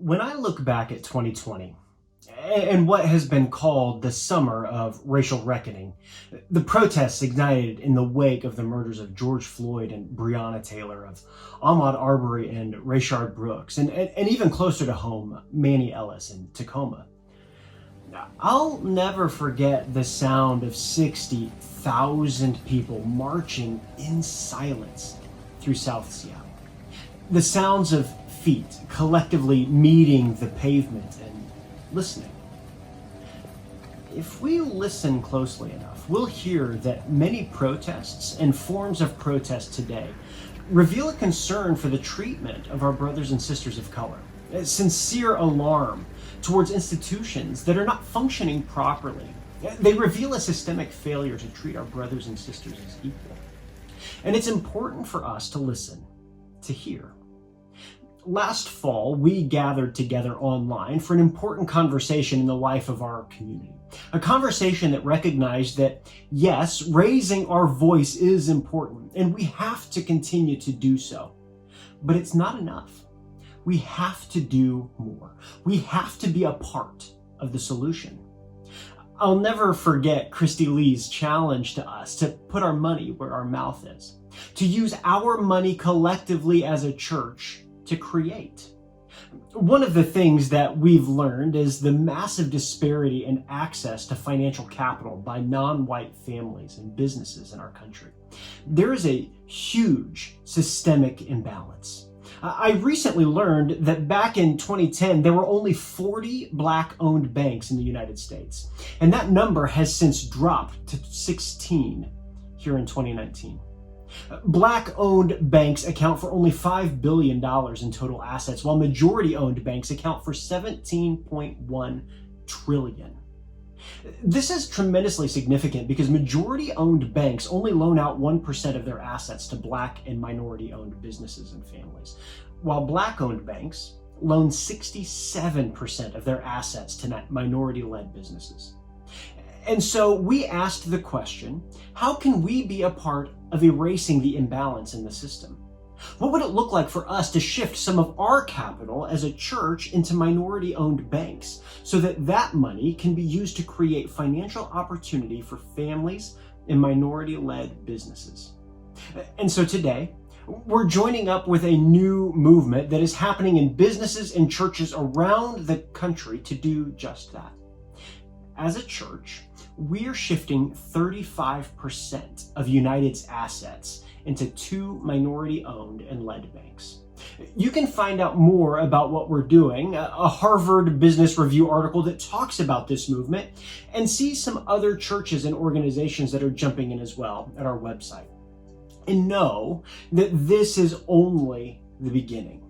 When I look back at 2020 and what has been called the summer of racial reckoning, the protests ignited in the wake of the murders of George Floyd and Breonna Taylor, of Ahmaud Arbery and Rayshard Brooks, and even closer to home, Manny Ellis in Tacoma. I'll never forget the sound of 60,000 people marching in silence through South Seattle. The sounds of feet collectively meeting the pavement and listening. If we listen closely enough, we'll hear that many protests and forms of protest today reveal a concern for the treatment of our brothers and sisters of color, a sincere alarm towards institutions that are not functioning properly. They reveal a systemic failure to treat our brothers and sisters as equal. And it's important for us to listen, to hear. Last fall, we gathered together online for an important conversation in the life of our community. A conversation that recognized that, yes, raising our voice is important, and we have to continue to do so. But it's not enough. We have to do more. We have to be a part of the solution. I'll never forget Christy Lee's challenge to us to put our money where our mouth is, to use our money collectively as a church to create. One of the things that we've learned is the massive disparity in access to financial capital by non-white families and businesses in our country. There is a huge systemic imbalance. I recently learned that back in 2010, there were only 40 Black-owned banks in the United States, and that number has since dropped to 16 here in 2019. Black-owned banks account for only $5 billion in total assets, while majority-owned banks account for $17.1 trillion. This is tremendously significant because majority-owned banks only loan out 1% of their assets to Black and minority-owned businesses and families, while Black-owned banks loan 67% of their assets to minority-led businesses. And so we asked the question, how can we be a part of erasing the imbalance in the system? What would it look like for us to shift some of our capital as a church into minority-owned banks so that that money can be used to create financial opportunity for families and minority-led businesses? And so today, we're joining up with a new movement that is happening in businesses and churches around the country to do just that. As a church, we're shifting 35% of United's assets into 2 minority-owned and led banks. You can find out more about what we're doing, a Harvard Business Review article that talks about this movement, and see some other churches and organizations that are jumping in as well at our website. And know that this is only the beginning.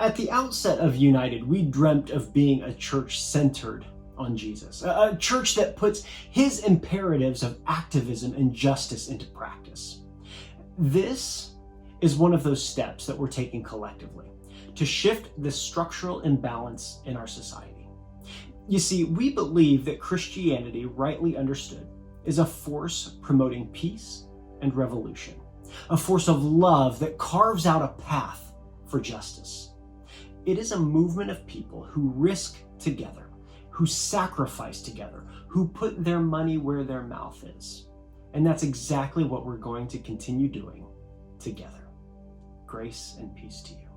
At the outset of United, we dreamt of being a church centered on Jesus, a church that puts his imperatives of activism and justice into practice. This is one of those steps that we're taking collectively to shift the structural imbalance in our society. You see, we believe that Christianity, rightly understood, is a force promoting peace and revolution, a force of love that carves out a path for justice. It is a movement of people who risk together, who sacrifice together, who put their money where their mouth is. And that's exactly what we're going to continue doing together. Grace and peace to you.